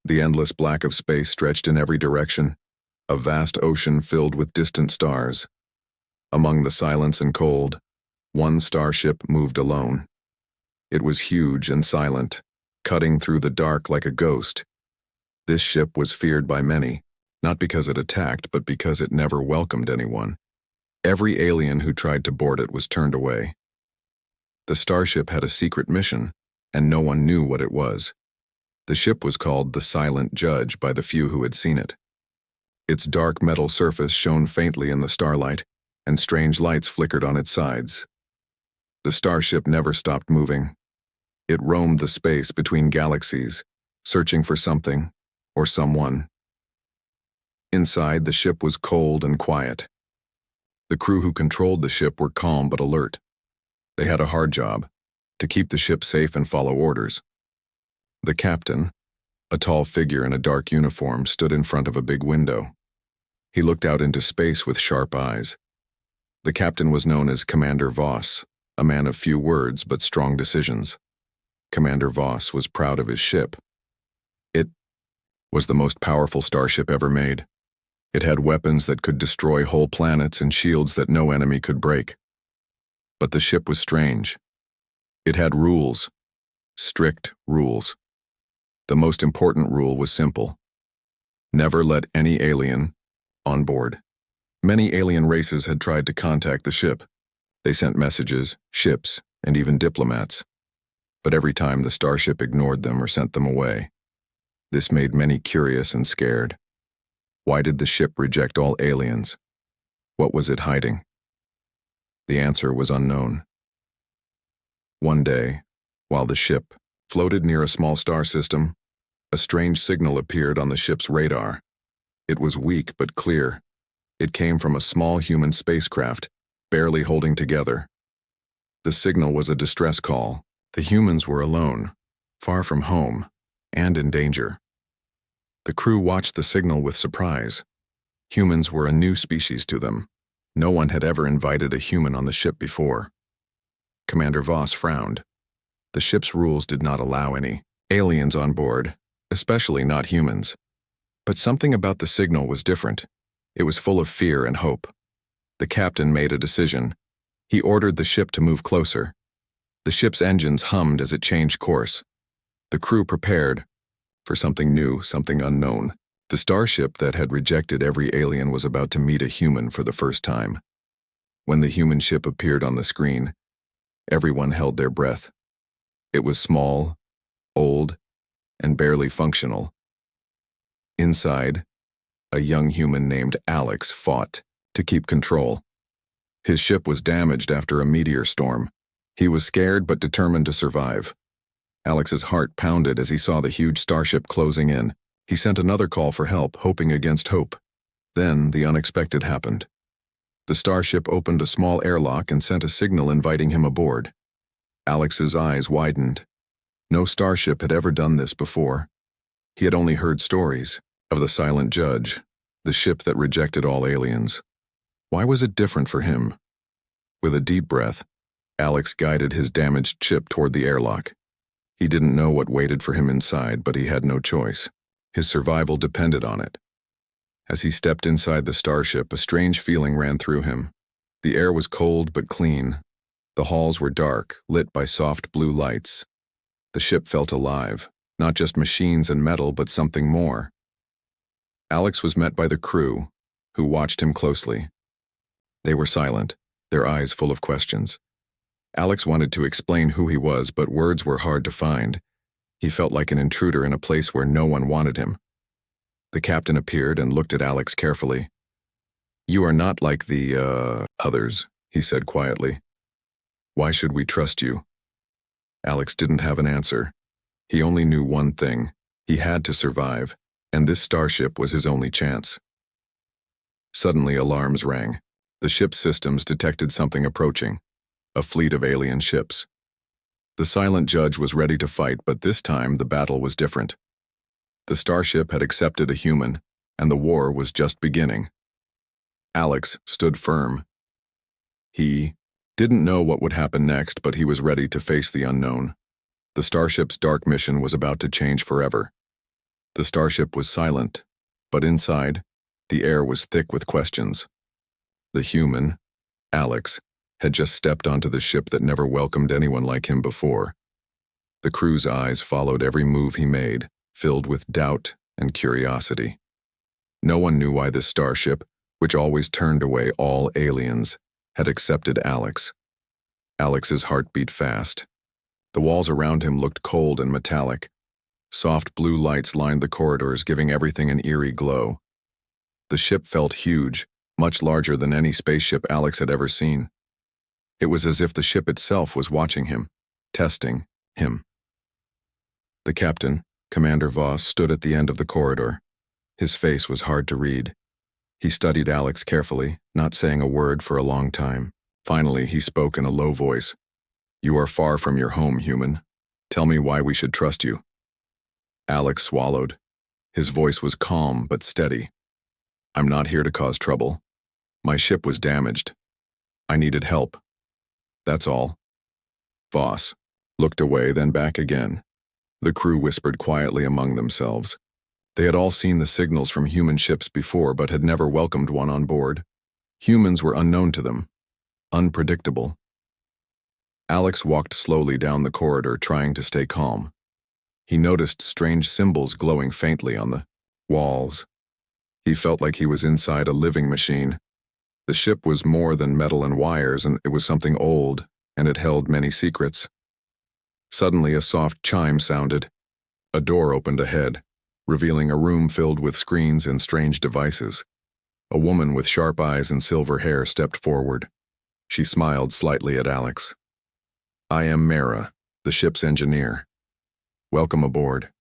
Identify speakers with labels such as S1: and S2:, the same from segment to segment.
S1: The endless black of space stretched in every direction, a vast ocean filled with distant stars. Among the silence and cold, one starship moved alone. It was huge and silent, cutting through the dark like a ghost. This ship was feared by many, not because it attacked, but because it never welcomed anyone. Every alien who tried to board it was turned away. The starship had a secret mission, and no one knew what it was. The ship was called the Silent Judge by the few who had seen it. Its dark metal surface shone faintly in the starlight, and strange lights flickered on its sides. The starship never stopped moving. It roamed the space between galaxies, searching for something or someone. Inside, the ship was cold and quiet. The crew who controlled the ship were calm but alert. They had a hard job, to keep the ship safe and follow orders. The captain, a tall figure in a dark uniform, stood in front of a big window. He looked out into space with sharp eyes. The captain was known as Commander Voss, a man of few words but strong decisions. Commander Voss was proud of his ship. It was the most powerful starship ever made. It had weapons that could destroy whole planets and shields that no enemy could break. But the ship was strange. It had rules, strict rules. The most important rule was simple: never let any alien on board. Many alien races had tried to contact the ship. They sent messages, ships, and even diplomats. But every time the starship ignored them or sent them away. This made many curious and scared. Why did the ship reject all aliens? What was it hiding? The answer was unknown. One day, while the ship floated near a small star system, a strange signal appeared on the ship's radar. It was weak but clear. It came from a small human spacecraft, barely holding together. The signal was a distress call. The humans were alone, far from home, and in danger. The crew watched the signal with surprise. Humans were a new species to them. No one had ever invited a human on the ship before. Commander Voss frowned. The ship's rules did not allow any aliens on board, especially not humans. But something about the signal was different. It was full of fear and hope. The captain made a decision. He ordered the ship to move closer. The ship's engines hummed as it changed course. The crew prepared for something new, something unknown. The starship that had rejected every alien was about to meet a human for the first time. When the human ship appeared on the screen, everyone held their breath. It was small, old, and barely functional. Inside, a young human named Alex fought to keep control. His ship was damaged after a meteor storm. He was scared but determined to survive. Alex's heart pounded as he saw the huge starship closing in. He sent another call for help, hoping against hope. Then the unexpected happened. The starship opened a small airlock and sent a signal inviting him aboard. Alex's eyes widened. No starship had ever done this before. He had only heard stories of the Silent Judge, the ship that rejected all aliens. Why was it different for him? With a deep breath, Alex guided his damaged ship toward the airlock. He didn't know what waited for him inside, but he had no choice. His survival depended on it. As he stepped inside the starship, a strange feeling ran through him. The air was cold but clean. The halls were dark, lit by soft blue lights. The ship felt alive, not just machines and metal, but something more. Alex was met by the crew, who watched him closely. They were silent, their eyes full of questions. Alex wanted to explain who he was, but words were hard to find. He felt like an intruder in a place where no one wanted him. The captain appeared and looked at Alex carefully. "You are not like the, others," he said quietly. "Why should we trust you?" Alex didn't have an answer. He only knew one thing. He had to survive, and this starship was his only chance. Suddenly, alarms rang. The ship's systems detected something approaching. A fleet of alien ships. The Silent Judge was ready to fight, but this time the battle was different. The starship had accepted a human, and the war was just beginning. Alex stood firm. He didn't know what would happen next, but he was ready to face the unknown. The starship's dark mission was about to change forever. The starship was silent, but inside, the air was thick with questions. The human, Alex, had just stepped onto the ship that never welcomed anyone like him before. The crew's eyes followed every move he made, filled with doubt and curiosity. No one knew why this starship, which always turned away all aliens, had accepted Alex. Alex's heart beat fast. The walls around him looked cold and metallic. Soft blue lights lined the corridors, giving everything an eerie glow. The ship felt huge, much larger than any spaceship Alex had ever seen. It was as if the ship itself was watching him, testing him. The captain, Commander Voss, stood at the end of the corridor. His face was hard to read. He studied Alex carefully, not saying a word for a long time. Finally, he spoke in a low voice. "You are far from your home, human. Tell me why we should trust you." Alex swallowed. His voice was calm but steady. "I'm not here to cause trouble. My ship was damaged. I needed help. That's all." Voss looked away, then back again. The crew whispered quietly among themselves. They had all seen the signals from human ships before, but had never welcomed one on board. Humans were unknown to them, unpredictable. Alex walked slowly down the corridor, trying to stay calm. He noticed strange symbols glowing faintly on the walls. He felt like he was inside a living machine. The ship was more than metal and wires, and it was something old, and it held many secrets. Suddenly, a soft chime sounded. A door opened ahead, revealing a room filled with screens and strange devices. A woman with sharp eyes and silver hair stepped forward. She smiled slightly at Alex. "I am Mara, the ship's engineer. Welcome aboard.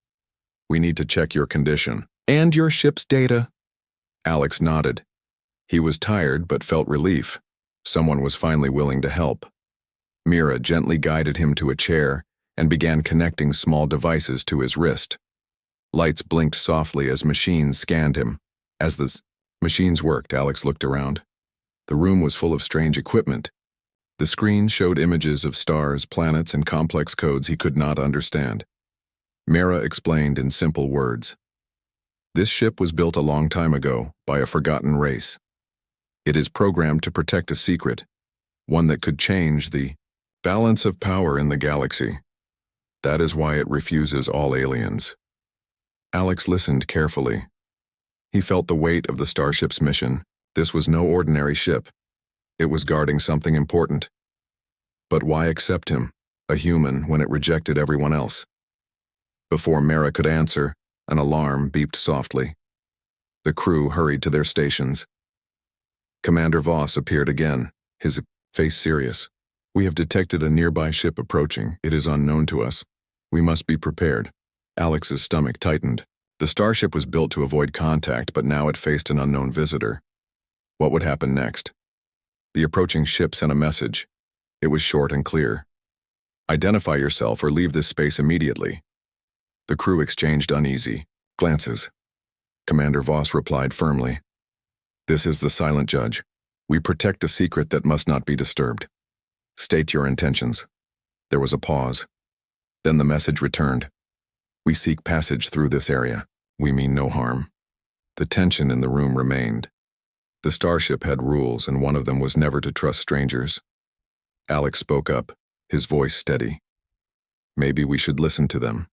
S1: We need to check your condition." "And your ship's data." Alex nodded. He was tired but felt relief. Someone was finally willing to help. Mira gently guided him to a chair and began connecting small devices to his wrist. Lights blinked softly as machines scanned him. As the machines worked, Alex looked around. The room was full of strange equipment. The screen showed images of stars, planets, and complex codes he could not understand. Mara explained in simple words. This ship was built a long time ago by a forgotten race. It is programmed to protect a secret, one that could change the balance of power in the galaxy. That is why it refuses all aliens. Alex listened carefully. He felt the weight of the starship's mission. This was no ordinary ship. It was guarding something important. But why accept him, a human, when it rejected everyone else? Before Mara could answer, an alarm beeped softly. The crew hurried to their stations. Commander Voss appeared again, his face serious. "We have detected a nearby ship approaching. It is unknown to us. We must be prepared." Alex's stomach tightened. The starship was built to avoid contact, but now it faced an unknown visitor. What would happen next? The approaching ship sent a message. It was short and clear. "Identify yourself or leave this space immediately." The crew exchanged uneasy glances. Commander Voss replied firmly. "This is the Silent Judge. We protect a secret that must not be disturbed. State your intentions." There was a pause. Then the message returned. "We seek passage through this area. We mean no harm." The tension in the room remained. The starship had rules, and one of them was never to trust strangers. Alex spoke up, his voice steady. "Maybe we should listen to them.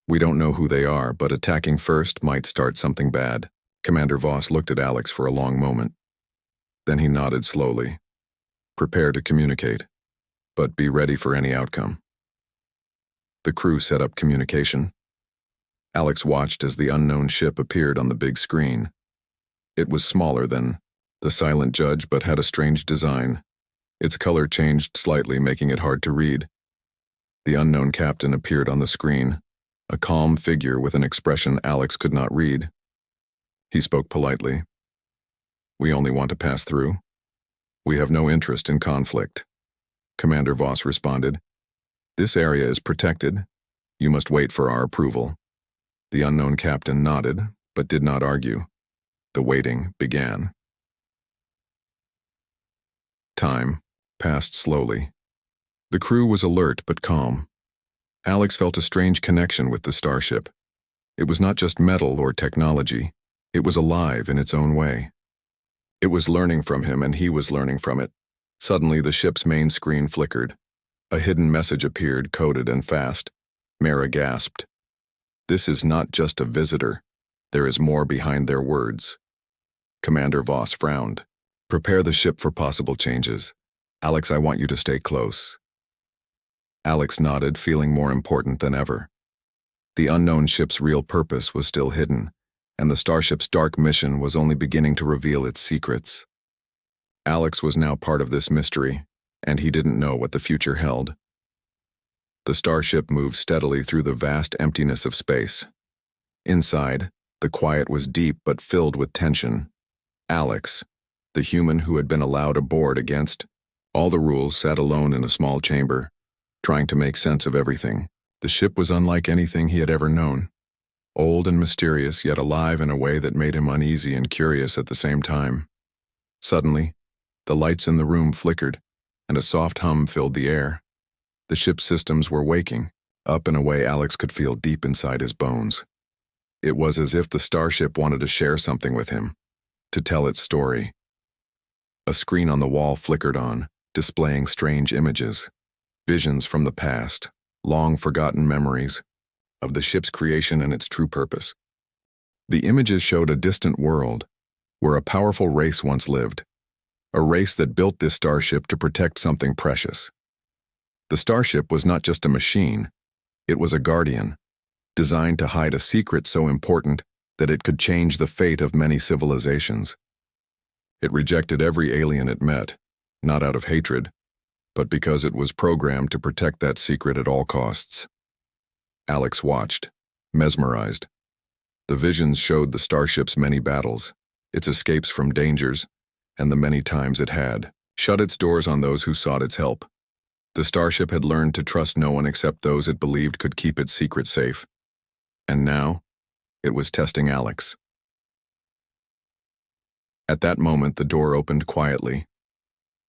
S1: We don't know who they are, but attacking first might start something bad." Commander Voss looked at Alex for a long moment. Then he nodded slowly. "Prepare to communicate, but be ready for any outcome." The crew set up communication. Alex watched as the unknown ship appeared on the big screen. It was smaller than the Silent Judge, but had a strange design. Its color changed slightly, making it hard to read. The unknown captain appeared on the screen, a calm figure with an expression Alex could not read. He spoke politely. "We only want to pass through. We have no interest in conflict." Commander Voss responded. "This area is protected. You must wait for our approval." The unknown captain nodded, but did not argue. The waiting began. Time passed slowly. The crew was alert but calm. Alex felt a strange connection with the starship. It was not just metal or technology. It was alive in its own way. It was learning from him, and he was learning from it. Suddenly, the ship's main screen flickered. A hidden message appeared, coded and fast. Mara gasped. This is not just a visitor. There is more behind their words. Commander Voss frowned. Prepare the ship for possible changes. Alex, I want you to stay close. Alex nodded, feeling more important than ever. The unknown ship's real purpose was still hidden, and the Starship's dark mission was only beginning to reveal its secrets. Alex was now part of this mystery, and he didn't know what the future held. The Starship moved steadily through the vast emptiness of space. Inside, the quiet was deep but filled with tension. Alex, the human who had been allowed aboard against all the rules, sat alone in a small chamber, trying to make sense of everything. The ship was unlike anything he had ever known. Old and mysterious, yet alive in a way that made him uneasy and curious at the same time. Suddenly, the lights in the room flickered, and a soft hum filled the air. The ship's systems were waking, up in a way Alex could feel deep inside his bones. It was as if the Starship wanted to share something with him, to tell its story. A screen on the wall flickered on, displaying strange images, visions from the past, long-forgotten memories of the ship's creation and its true purpose. The images showed a distant world, where a powerful race once lived, a race that built this starship to protect something precious. The starship was not just a machine, it was a guardian, designed to hide a secret so important that it could change the fate of many civilizations. It rejected every alien it met, not out of hatred, but because it was programmed to protect that secret at all costs. Alex watched, mesmerized. The visions showed the starship's many battles, its escapes from dangers, and the many times it had shut its doors on those who sought its help. The starship had learned to trust no one except those it believed could keep its secret safe. And now, it was testing Alex. At that moment, the door opened quietly.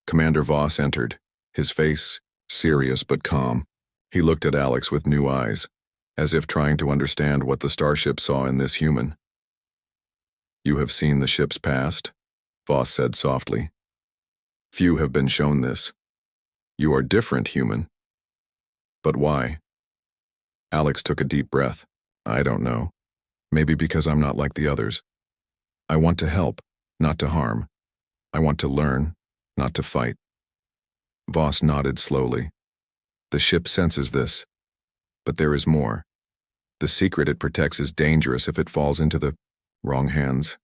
S1: Commander Voss entered, his face serious but calm. He looked at Alex with new eyes, as if trying to understand what the starship saw in this human. You have seen the ship's past, Voss said softly. Few have been shown this. You are different, human. But why? Alex took a deep breath. I don't know. Maybe because I'm not like the others. I want to help, not to harm. I want to learn, not to fight. Voss nodded slowly. The ship senses this. But there is more. The secret it protects is dangerous if it falls into the wrong hands.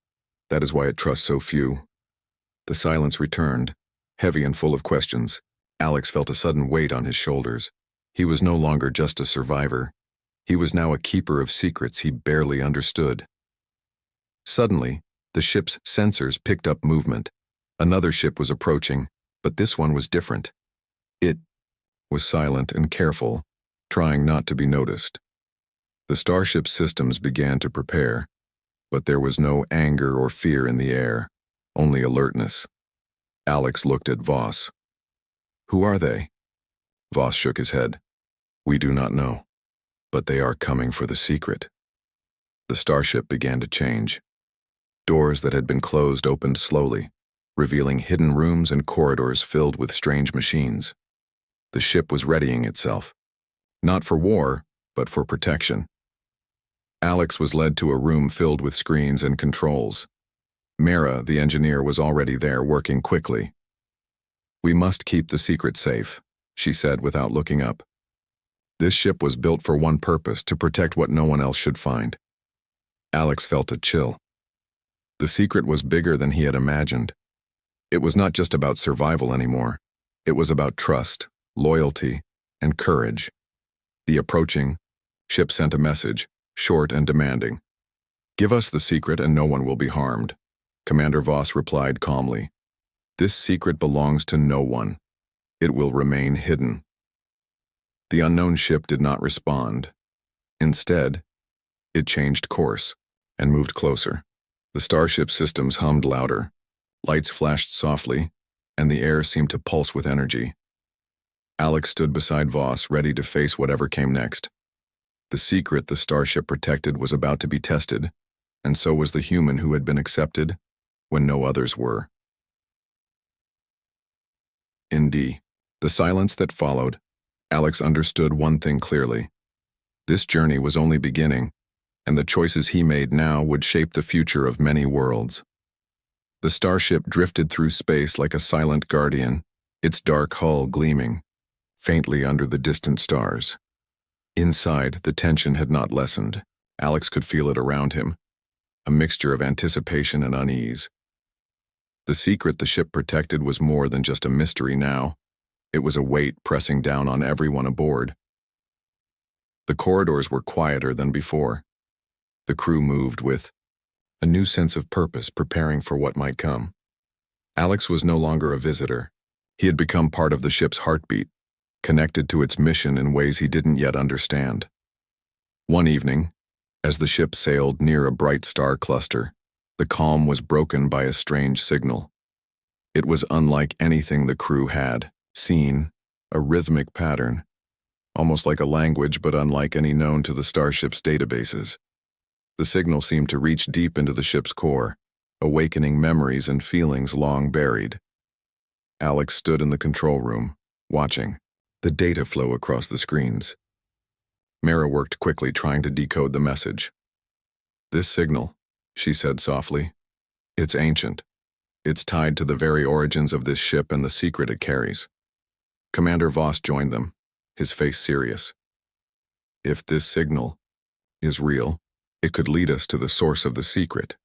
S1: That is why it trusts so few. The silence returned, heavy and full of questions. Alex felt a sudden weight on his shoulders. He was no longer just a survivor. He was now a keeper of secrets he barely understood. Suddenly, the ship's sensors picked up movement. Another ship was approaching, but this one was different. It was silent and careful, trying not to be noticed. The starship's systems began to prepare, but there was no anger or fear in the air, only alertness. Alex looked at Voss. Who are they? Voss shook his head. We do not know, but they are coming for the secret. The starship began to change. Doors that had been closed opened slowly, revealing hidden rooms and corridors filled with strange machines. The ship was readying itself, not for war, but for protection. Alex was led to a room filled with screens and controls. Mara, the engineer, was already there, working quickly. We must keep the secret safe, she said without looking up. This ship was built for one purpose, to protect what no one else should find. Alex felt a chill. The secret was bigger than he had imagined. It was not just about survival anymore. It was about trust, loyalty, and courage. The approaching ship sent a message, short and demanding. Give us the secret and no one will be harmed. Commander Voss replied calmly. This secret belongs to no one. It will remain hidden. The unknown ship did not respond. Instead, it changed course and moved closer. The starship systems hummed louder. Lights flashed softly, and the air seemed to pulse with energy. Alex stood beside Voss, ready to face whatever came next. The secret the Starship protected was about to be tested, and so was the human who had been accepted when no others were. In the silence that followed, Alex understood one thing clearly. This journey was only beginning, and the choices he made now would shape the future of many worlds. The Starship drifted through space like a silent guardian, its dark hull gleaming faintly under the distant stars. Inside, the tension had not lessened. Alex could feel it around him, a mixture of anticipation and unease. The secret the ship protected was more than just a mystery now. It was a weight pressing down on everyone aboard. The corridors were quieter than before. The crew moved with a new sense of purpose, preparing for what might come. Alex was no longer a visitor. He had become part of the ship's heartbeat, connected to its mission in ways he didn't yet understand. One evening, as the ship sailed near a bright star cluster, the calm was broken by a strange signal. It was unlike anything the crew had seen, a rhythmic pattern, almost like a language but unlike any known to the Starship's databases. The signal seemed to reach deep into the ship's core, awakening memories and feelings long buried. Alex stood in the control room, watching the data flow across the screens. Mara worked quickly trying to decode the message. "This signal," she said softly. "It's ancient. It's tied to the very origins of this ship and the secret it carries." Commander Voss joined them, his face serious. "If this signal is real, it could lead us to the source of the secret,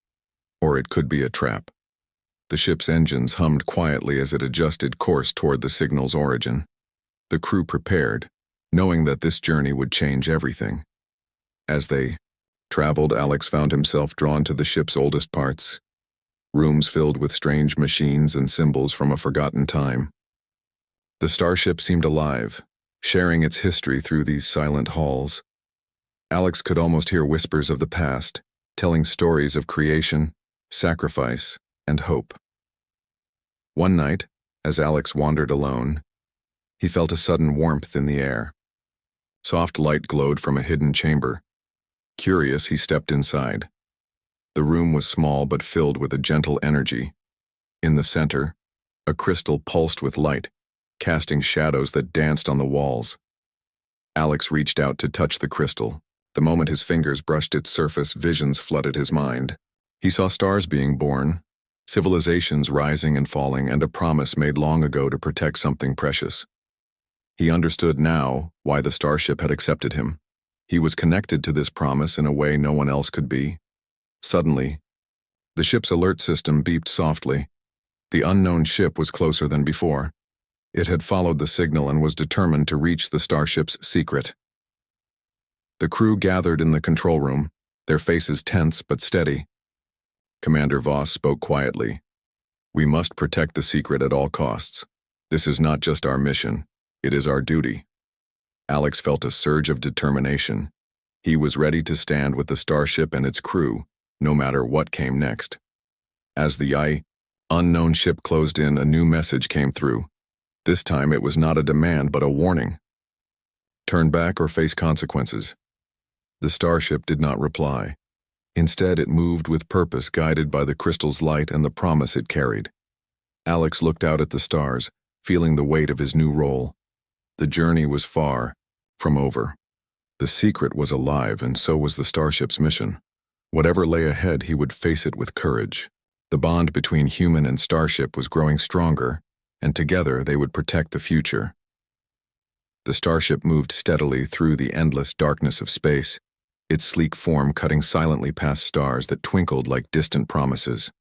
S1: or it could be a trap." The ship's engines hummed quietly as it adjusted course toward the signal's origin. The crew prepared, knowing that this journey would change everything. As they traveled, Alex found himself drawn to the ship's oldest parts, rooms filled with strange machines and symbols from a forgotten time. The Starship seemed alive, sharing its history through these silent halls. Alex could almost hear whispers of the past, telling stories of creation, sacrifice, and hope. One night, as Alex wandered alone, he felt a sudden warmth in the air. Soft light glowed from a hidden chamber. Curious, he stepped inside. The room was small but filled with a gentle energy. In the center, a crystal pulsed with light, casting shadows that danced on the walls. Alex reached out to touch the crystal. The moment his fingers brushed its surface, visions flooded his mind. He saw stars being born, civilizations rising and falling, and a promise made long ago to protect something precious. He understood now why the Starship had accepted him. He was connected to this promise in a way no one else could be. Suddenly, the ship's alert system beeped softly. The unknown ship was closer than before. It had followed the signal and was determined to reach the Starship's secret. The crew gathered in the control room, their faces tense but steady. Commander Voss spoke quietly. "We must protect the secret at all costs. This is not just our mission, it is our duty." Alex felt a surge of determination. He was ready to stand with the Starship and its crew, no matter what came next. As the unknown ship closed in, a new message came through. This time it was not a demand but a warning. "Turn back or face consequences." The Starship did not reply. Instead, it moved with purpose, guided by the crystal's light and the promise it carried. Alex looked out at the stars, feeling the weight of his new role. The journey was far from over. The secret was alive, and so was the Starship's mission. Whatever lay ahead, he would face it with courage. The bond between human and Starship was growing stronger, and together they would protect the future. The Starship moved steadily through the endless darkness of space, its sleek form cutting silently past stars that twinkled like distant promises.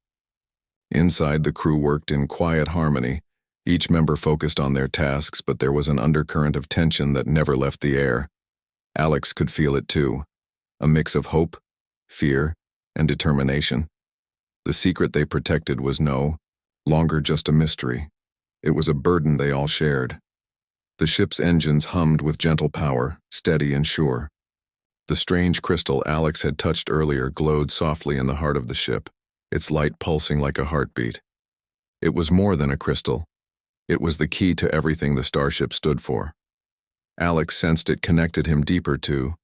S1: Inside, the crew worked in quiet harmony, each member focused on their tasks, but there was an undercurrent of tension that never left the air. Alex could feel it too, a mix of hope, fear, and determination. The secret they protected was no longer just a mystery. It was a burden they all shared. The ship's engines hummed with gentle power, steady and sure. The strange crystal Alex had touched earlier glowed softly in the heart of the ship, its light pulsing like a heartbeat. It was more than a crystal. It was the key to everything the Starship stood for. Alex sensed it connected him deeper to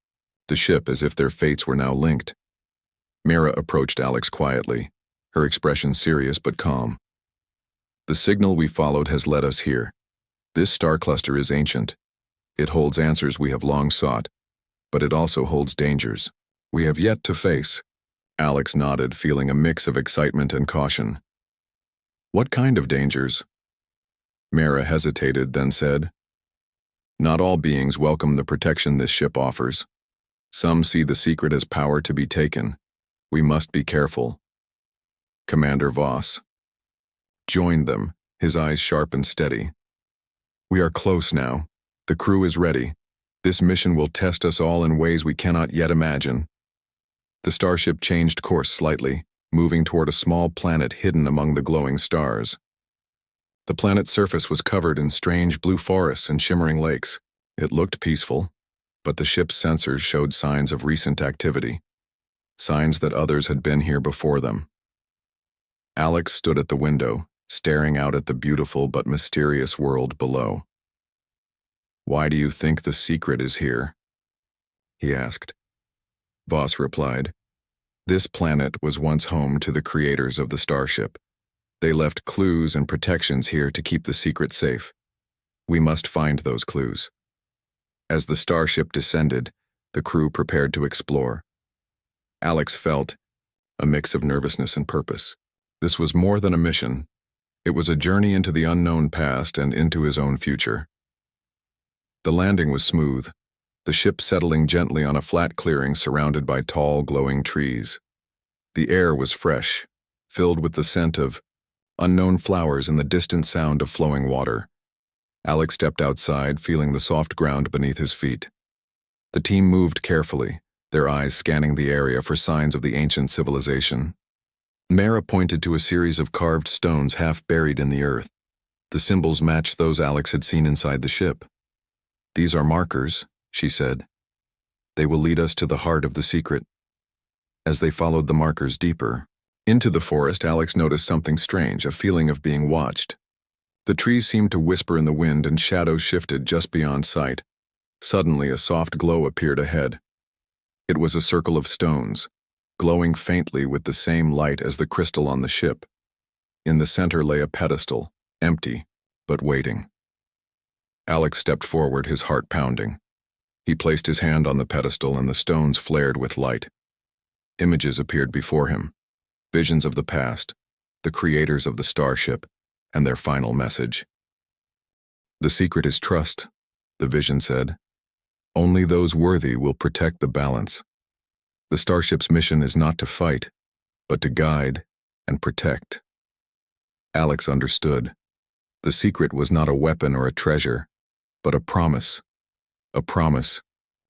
S1: the ship as if their fates were now linked. Mira approached Alex quietly, her expression serious but calm. The signal we followed has led us here. This star cluster is ancient. It holds answers we have long sought, but it also holds dangers we have yet to face. Alex nodded, feeling a mix of excitement and caution. What kind of dangers? Mira hesitated, then said, Not all beings welcome the protection this ship offers. Some see the secret as power to be taken. We must be careful. Commander Voss joined them, his eyes sharp and steady. We are close now. The crew is ready. This mission will test us all in ways we cannot yet imagine. The starship changed course slightly, moving toward a small planet hidden among the glowing stars. The planet's surface was covered in strange blue forests and shimmering lakes. It looked peaceful, but the ship's sensors showed signs of recent activity, signs that others had been here before them. Alex stood at the window, staring out at the beautiful but mysterious world below. Why do you think the secret is here? He asked. Voss replied, This planet was once home to the creators of the Starship. They left clues and protections here to keep the secret safe. We must find those clues. As the Starship descended, the crew prepared to explore. Alex felt a mix of nervousness and purpose. This was more than a mission. It was a journey into the unknown past and into his own future. The landing was smooth, the ship settling gently on a flat clearing surrounded by tall, glowing trees. The air was fresh, filled with the scent of unknown flowers and the distant sound of flowing water. Alex stepped outside, feeling the soft ground beneath his feet. The team moved carefully, their eyes scanning the area for signs of the ancient civilization. Mara pointed to a series of carved stones half buried in the earth. The symbols matched those Alex had seen inside the ship. These are markers, she said. They will lead us to the heart of the secret. As they followed the markers deeper into the forest, Alex noticed something strange, a feeling of being watched. The trees seemed to whisper in the wind and shadows shifted just beyond sight. Suddenly, a soft glow appeared ahead. It was a circle of stones, glowing faintly with the same light as the crystal on the ship. In the center lay a pedestal, empty, but waiting. Alex stepped forward, his heart pounding. He placed his hand on the pedestal and the stones flared with light. Images appeared before him, visions of the past, the creators of the Starship, and their final message. The secret is trust, the vision said. Only those worthy will protect the balance. The Starship's mission is not to fight, but to guide and protect. Alex understood. The secret was not a weapon or a treasure, but a promise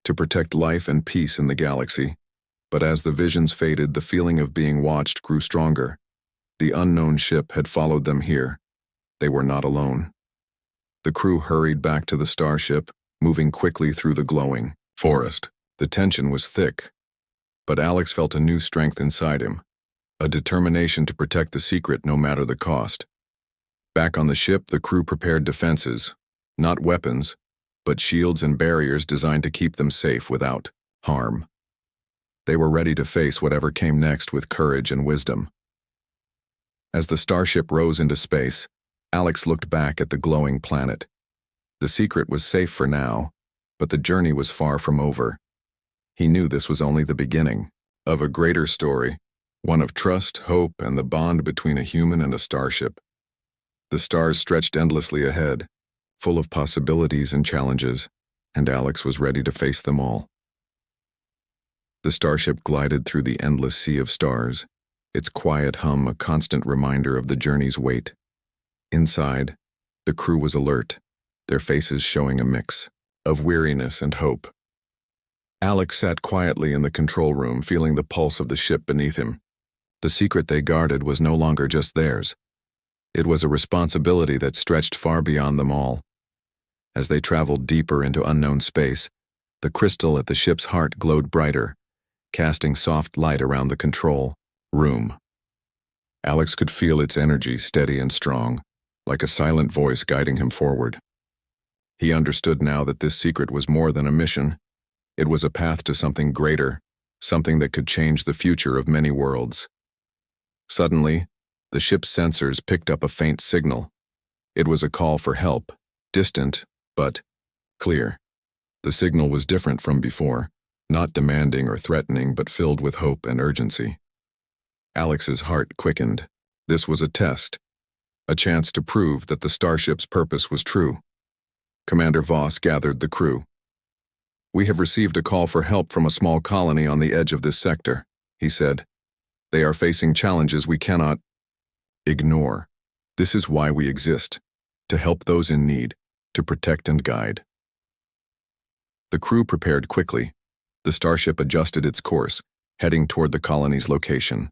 S1: to protect life and peace in the galaxy. But as the visions faded, the feeling of being watched grew stronger. The unknown ship had followed them here. They were not alone. The crew hurried back to the Starship, moving quickly through the glowing forest. The tension was thick, but Alex felt a new strength inside him, a determination to protect the secret no matter the cost. Back on the ship, the crew prepared defenses, not weapons, but shields and barriers designed to keep them safe without harm. They were ready to face whatever came next with courage and wisdom. As the Starship rose into space, Alex looked back at the glowing planet. The secret was safe for now, but the journey was far from over. He knew this was only the beginning of a greater story, one of trust, hope, and the bond between a human and a starship. The stars stretched endlessly ahead, full of possibilities and challenges, and Alex was ready to face them all. The Starship glided through the endless sea of stars, its quiet hum a constant reminder of the journey's weight. Inside, the crew was alert, their faces showing a mix of weariness and hope. Alex sat quietly in the control room, feeling the pulse of the ship beneath him. The secret they guarded was no longer just theirs. It was a responsibility that stretched far beyond them all. As they traveled deeper into unknown space, the crystal at the ship's heart glowed brighter, casting soft light around the control room. Alex could feel its energy, steady and strong, like a silent voice guiding him forward. He understood now that this secret was more than a mission. It was a path to something greater, something that could change the future of many worlds. Suddenly, the ship's sensors picked up a faint signal. It was a call for help, distant, but clear. The signal was different from before, not demanding or threatening, but filled with hope and urgency. Alex's heart quickened. This was a test, a chance to prove that the starship's purpose was true. Commander Voss gathered the crew. "We have received a call for help from a small colony on the edge of this sector," he said. "They are facing challenges we cannot ignore. This is why we exist, to help those in need, to protect and guide." The crew prepared quickly. The starship adjusted its course, heading toward the colony's location.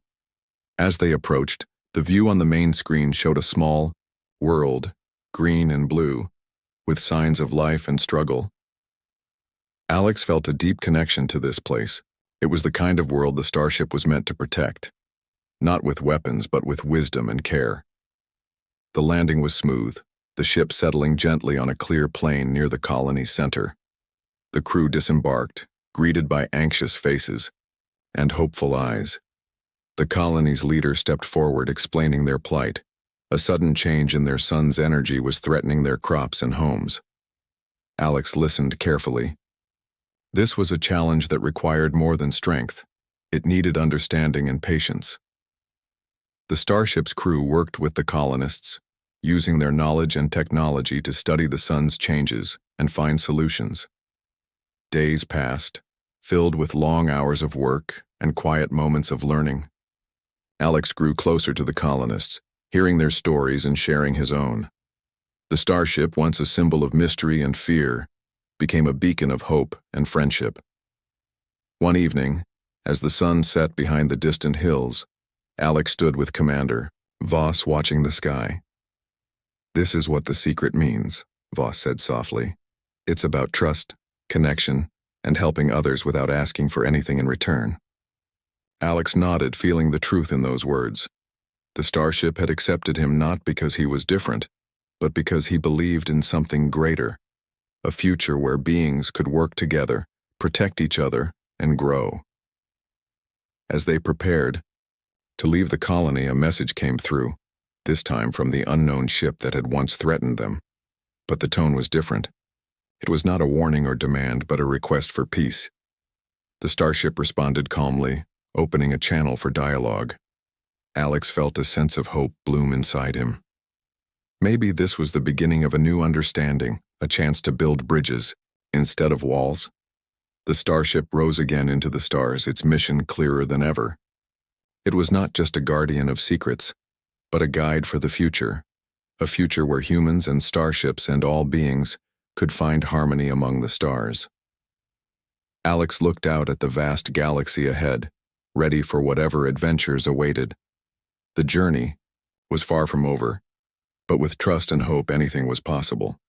S1: As they approached, the view on the main screen showed a small world, green and blue, with signs of life and struggle. Alex felt a deep connection to this place. It was the kind of world the starship was meant to protect. Not with weapons, but with wisdom and care. The landing was smooth, the ship settling gently on a clear plain near the colony's center. The crew disembarked, greeted by anxious faces and hopeful eyes. The colony's leader stepped forward, explaining their plight. A sudden change in their sun's energy was threatening their crops and homes. Alex listened carefully. This was a challenge that required more than strength. It needed understanding and patience. The starship's crew worked with the colonists, using their knowledge and technology to study the sun's changes and find solutions. Days passed, filled with long hours of work and quiet moments of learning. Alex grew closer to the colonists, hearing their stories and sharing his own. The starship, once a symbol of mystery and fear, became a beacon of hope and friendship. One evening, as the sun set behind the distant hills, Alex stood with Commander Voss watching the sky. "This is what the secret means," Voss said softly. "It's about trust, connection, and helping others without asking for anything in return." Alex nodded, feeling the truth in those words. The starship had accepted him not because he was different, but because he believed in something greater, a future where beings could work together, protect each other, and grow. As they prepared to leave the colony, a message came through, this time from the unknown ship that had once threatened them. But the tone was different. It was not a warning or demand, but a request for peace. The starship responded calmly, opening a channel for dialogue. Alex felt a sense of hope bloom inside him. Maybe this was the beginning of a new understanding, a chance to build bridges instead of walls. The starship rose again into the stars, its mission clearer than ever. It was not just a guardian of secrets, but a guide for the future, a future where humans and starships and all beings could find harmony among the stars. Alex looked out at the vast galaxy ahead, ready for whatever adventures awaited. The journey was far from over, but with trust and hope anything was possible.